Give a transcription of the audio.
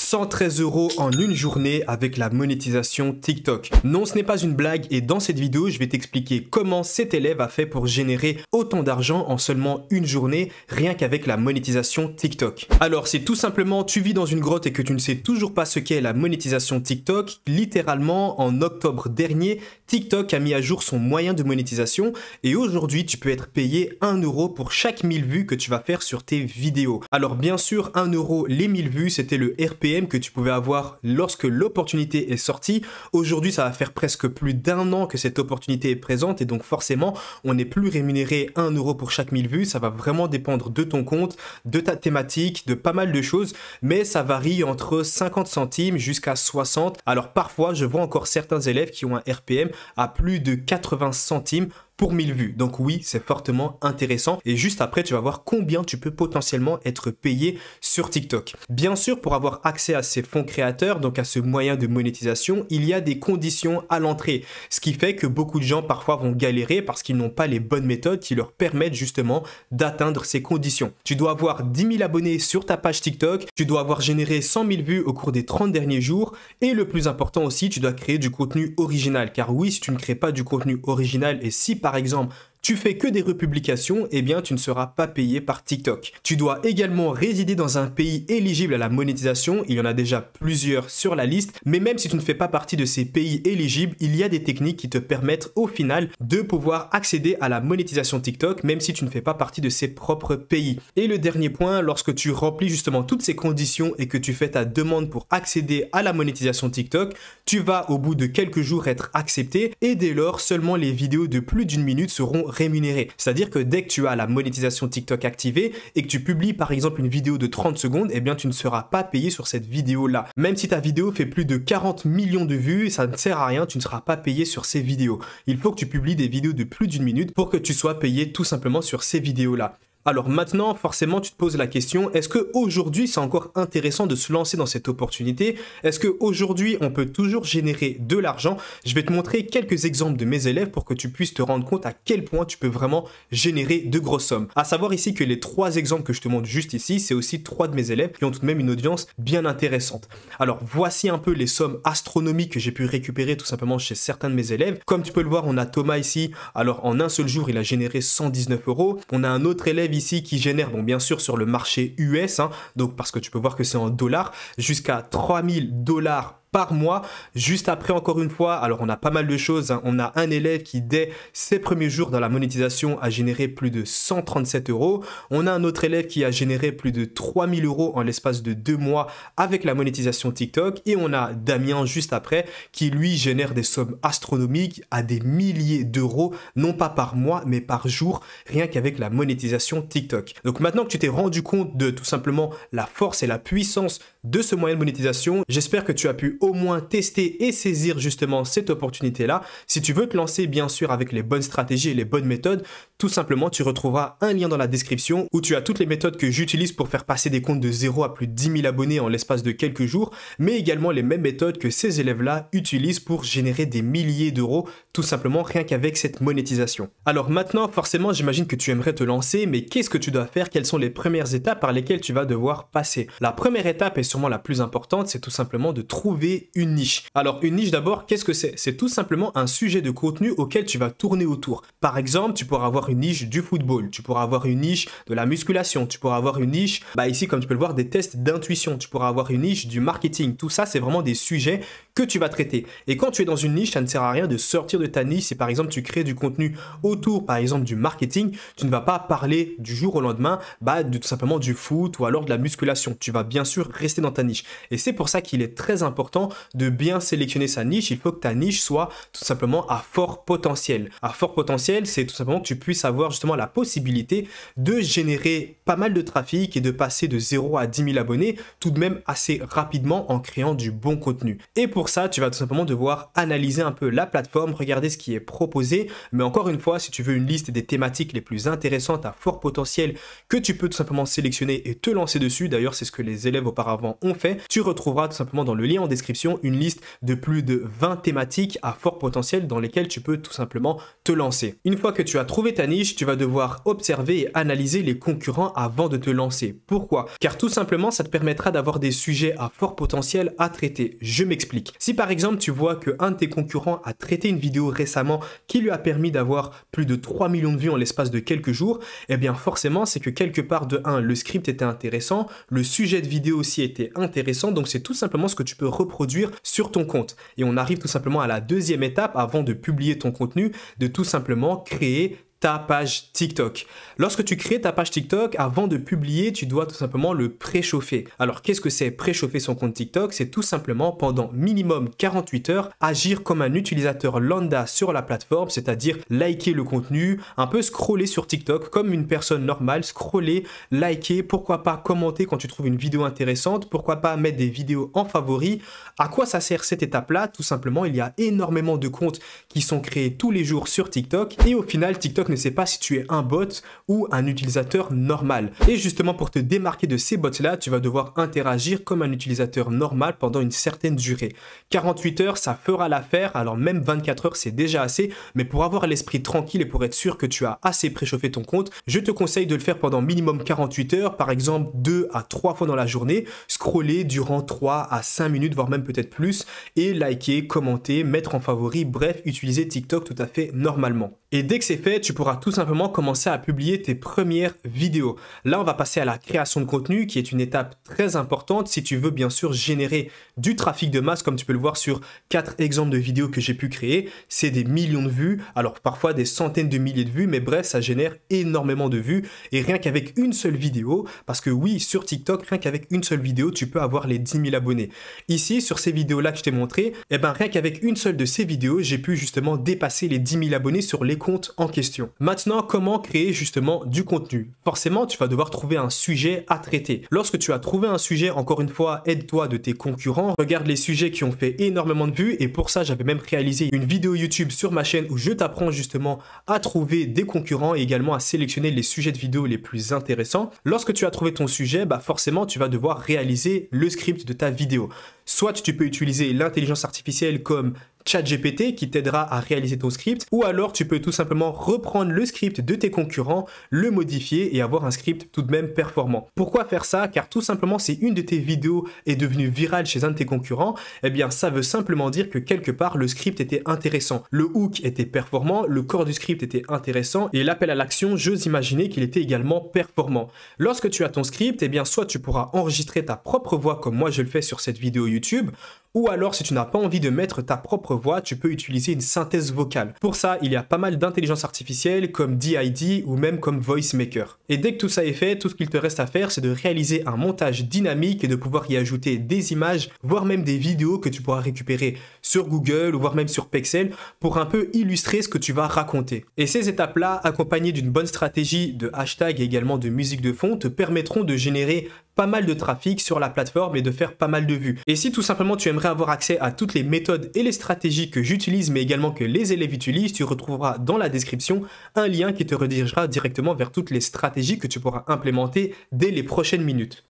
113 € en une journée avec la monétisation TikTok. Non, ce n'est pas une blague et dans cette vidéo, je vais t'expliquer comment cet élève a fait pour générer autant d'argent en seulement une journée, rien qu'avec la monétisation TikTok. Alors, c'est tout simplement, tu vis dans une grotte et que tu ne sais toujours pas ce qu'est la monétisation TikTok. Littéralement, en octobre dernier, TikTok a mis à jour son moyen de monétisation et aujourd'hui, tu peux être payé 1 € pour chaque 1000 vues que tu vas faire sur tes vidéos. Alors, bien sûr, 1 € les 1000 vues, c'était le RPM que tu pouvais avoir lorsque l'opportunité est sortie. Aujourd'hui, ça va faire presque plus d'1 an que cette opportunité est présente et donc forcément, on n'est plus rémunéré 1 € pour chaque 1000 vues. Ça va vraiment dépendre de ton compte, de ta thématique, de pas mal de choses, mais ça varie entre 50 centimes jusqu'à 60. Alors parfois, je vois encore certains élèves qui ont un RPM à plus de 80 centimes pour 1000 vues. Donc oui, c'est fortement intéressant. Et juste après, tu vas voir combien tu peux potentiellement être payé sur TikTok. Bien sûr, pour avoir accès à ces fonds créateurs, donc à ce moyen de monétisation, il y a des conditions à l'entrée. Ce qui fait que beaucoup de gens parfois vont galérer parce qu'ils n'ont pas les bonnes méthodes qui leur permettent justement d'atteindre ces conditions. Tu dois avoir 10 000 abonnés sur ta page TikTok, tu dois avoir généré 100 000 vues au cours des 30 derniers jours et le plus important aussi, tu dois créer du contenu original. Car oui, si tu ne crées pas du contenu original et si par exemple, tu fais que des republications, eh bien tu ne seras pas payé par TikTok. Tu dois également résider dans un pays éligible à la monétisation, il y en a déjà plusieurs sur la liste, mais même si tu ne fais pas partie de ces pays éligibles, il y a des techniques qui te permettent au final de pouvoir accéder à la monétisation TikTok, même si tu ne fais pas partie de ces propres pays. Et le dernier point, lorsque tu remplis justement toutes ces conditions et que tu fais ta demande pour accéder à la monétisation TikTok, tu vas au bout de quelques jours être accepté et dès lors, seulement les vidéos de plus d'1 minute seront rémunéré. C'est-à-dire que dès que tu as la monétisation TikTok activée et que tu publies par exemple une vidéo de 30 secondes, eh bien tu ne seras pas payé sur cette vidéo-là. Même si ta vidéo fait plus de 40 millions de vues, ça ne sert à rien, tu ne seras pas payé sur ces vidéos. Il faut que tu publies des vidéos de plus d'1 minute pour que tu sois payé tout simplement sur ces vidéos-là. Alors maintenant, forcément, tu te poses la question, est-ce qu'aujourd'hui, c'est encore intéressant de se lancer dans cette opportunité? Est-ce qu'aujourd'hui, on peut toujours générer de l'argent? Je vais te montrer quelques exemples de mes élèves pour que tu puisses te rendre compte à quel point tu peux vraiment générer de grosses sommes. À savoir ici que les 3 exemples que je te montre juste ici, c'est aussi 3 de mes élèves qui ont tout de même une audience bien intéressante. Alors voici un peu les sommes astronomiques que j'ai pu récupérer tout simplement chez certains de mes élèves. Comme tu peux le voir, on a Thomas ici. Alors en un seul jour, il a généré 119 €. On a un autre élève ici qui génère, bon bien sûr sur le marché US, donc parce que tu peux voir que c'est en dollars, jusqu'à 3000 $ par mois. Juste après, encore une fois, alors on a pas mal de choses, on a un élève qui dès ses premiers jours dans la monétisation a généré plus de 137 €. On a un autre élève qui a généré plus de 3000 € en l'espace de 2 mois avec la monétisation TikTok. Et on a Damien juste après qui lui génère des sommes astronomiques à des milliers d'euros, non pas par mois mais par jour, rien qu'avec la monétisation TikTok. Donc maintenant que tu t'es rendu compte de tout simplement la force et la puissance de ce moyen de monétisation, j'espère que tu as pu au moins tester et saisir justement cette opportunité-là. Si tu veux te lancer bien sûr avec les bonnes stratégies et les bonnes méthodes, tout simplement tu retrouveras un lien dans la description où tu as toutes les méthodes que j'utilise pour faire passer des comptes de 0 à plus de 10 000 abonnés en l'espace de quelques jours, mais également les mêmes méthodes que ces élèves-là utilisent pour générer des milliers d'euros tout simplement rien qu'avec cette monétisation. Alors maintenant forcément j'imagine que tu aimerais te lancer, mais qu'est-ce que tu dois faire? Quelles sont les premières étapes par lesquelles tu vas devoir passer? La première étape est sûrement la plus importante, c'est tout simplement de trouver une niche. Alors une niche d'abord, qu'est-ce que c'est? C'est tout simplement un sujet de contenu auquel tu vas tourner autour. Par exemple, tu pourras avoir une niche du football, tu pourras avoir une niche de la musculation, tu pourras avoir une niche, ici comme tu peux le voir, des tests d'intuition, tu pourras avoir une niche du marketing. Tout ça, c'est vraiment des sujets que tu vas traiter. Et quand tu es dans une niche, ça ne sert à rien de sortir de ta niche. Si par exemple tu crées du contenu autour, par exemple du marketing, tu ne vas pas parler du jour au lendemain tout simplement du foot ou alors de la musculation. Tu vas bien sûr rester dans ta niche. Et c'est pour ça qu'il est très important de bien sélectionner sa niche. Il faut que ta niche soit tout simplement à fort potentiel. À fort potentiel, c'est tout simplement que tu puisses avoir justement la possibilité de générer pas mal de trafic et de passer de 0 à 10 000 abonnés tout de même assez rapidement en créant du bon contenu. Et pour ça, tu vas tout simplement devoir analyser un peu la plateforme, regarder ce qui est proposé. Mais encore une fois, si tu veux une liste des thématiques les plus intéressantes à fort potentiel que tu peux tout simplement sélectionner et te lancer dessus, d'ailleurs c'est ce que les élèves auparavant ont fait, tu retrouveras tout simplement dans le lien en description une liste de plus de 20 thématiques à fort potentiel dans lesquelles tu peux tout simplement te lancer. Une fois que tu as trouvé ta niche, tu vas devoir observer et analyser les concurrents avant de te lancer. Pourquoi? Car tout simplement, ça te permettra d'avoir des sujets à fort potentiel à traiter. Je m'explique. Si par exemple, tu vois qu'un de tes concurrents a traité une vidéo récemment qui lui a permis d'avoir plus de 3 millions de vues en l'espace de quelques jours, eh bien forcément, c'est que quelque part de 1, le script était intéressant, le sujet de vidéo aussi était intéressant, donc c'est tout simplement ce que tu peux reproduire sur ton compte. Et on arrive tout simplement à la deuxième étape avant de publier ton contenu, de tout simplement créer ta page TikTok. Lorsque tu crées ta page TikTok, avant de publier, tu dois tout simplement le préchauffer. Alors, qu'est-ce que c'est préchauffer son compte TikTok? C'est tout simplement, pendant minimum 48 heures, agir comme un utilisateur lambda sur la plateforme, c'est-à-dire liker le contenu, un peu scroller sur TikTok comme une personne normale, scroller, liker, pourquoi pas commenter quand tu trouves une vidéo intéressante, pourquoi pas mettre des vidéos en favori. À quoi ça sert cette étape-là? Tout simplement, il y a énormément de comptes qui sont créés tous les jours sur TikTok et au final, TikTok ne sait pas si tu es un bot ou un utilisateur normal. Et justement, pour te démarquer de ces bots-là, tu vas devoir interagir comme un utilisateur normal pendant une certaine durée. 48 heures, ça fera l'affaire, alors même 24 heures, c'est déjà assez, mais pour avoir l'esprit tranquille et pour être sûr que tu as assez préchauffé ton compte, je te conseille de le faire pendant minimum 48 heures, par exemple 2 à 3 fois dans la journée, scroller durant 3 à 5 minutes, voire même peut-être plus, et liker, commenter, mettre en favori, bref, utiliser TikTok tout à fait normalement. Et dès que c'est fait, tu pourras tout simplement commencer à publier tes premières vidéos. Là, on va passer à la création de contenu qui est une étape très importante si tu veux bien sûr générer du trafic de masse comme tu peux le voir sur 4 exemples de vidéos que j'ai pu créer. C'est des millions de vues, alors parfois des centaines de milliers de vues, mais bref, ça génère énormément de vues et rien qu'avec une seule vidéo, parce que oui, sur TikTok, rien qu'avec une seule vidéo, tu peux avoir les 10 000 abonnés. Ici, sur ces vidéos-là que je t'ai montré, eh ben, rien qu'avec une seule de ces vidéos, j'ai pu justement dépasser les 10 000 abonnés sur les comptes en question. Maintenant, comment créer justement du contenu? Forcément, tu vas devoir trouver un sujet à traiter. Lorsque tu as trouvé un sujet, encore une fois, aide-toi de tes concurrents, regarde les sujets qui ont fait énormément de vues et pour ça, j'avais même réalisé une vidéo YouTube sur ma chaîne où je t'apprends justement à trouver des concurrents et également à sélectionner les sujets de vidéos les plus intéressants. Lorsque tu as trouvé ton sujet, bah forcément, tu vas devoir réaliser le script de ta vidéo. Soit tu peux utiliser l'intelligence artificielle comme ChatGPT qui t'aidera à réaliser ton script, ou alors tu peux tout simplement reprendre le script de tes concurrents, le modifier et avoir un script tout de même performant. Pourquoi faire ça? Car tout simplement si une de tes vidéos est devenue virale chez un de tes concurrents, eh bien ça veut simplement dire que quelque part le script était intéressant, le hook était performant, le corps du script était intéressant et l'appel à l'action, j'ose imaginer qu'il était également performant. Lorsque tu as ton script, eh bien soit tu pourras enregistrer ta propre voix comme moi je le fais sur cette vidéo YouTube, ou alors, si tu n'as pas envie de mettre ta propre voix, tu peux utiliser une synthèse vocale. Pour ça, il y a pas mal d'intelligence artificielle comme DID ou même comme VoiceMaker. Et dès que tout ça est fait, tout ce qu'il te reste à faire, c'est de réaliser un montage dynamique et de pouvoir y ajouter des images, voire même des vidéos que tu pourras récupérer sur Google ou voire même sur Pexel pour un peu illustrer ce que tu vas raconter. Et ces étapes-là, accompagnées d'une bonne stratégie de hashtag et également de musique de fond, te permettront de générer pas mal de trafic sur la plateforme et de faire pas mal de vues. Et si tout simplement tu aimerais avoir accès à toutes les méthodes et les stratégies que j'utilise mais également que les élèves utilisent, tu retrouveras dans la description un lien qui te redirigera directement vers toutes les stratégies que tu pourras implémenter dès les prochaines minutes.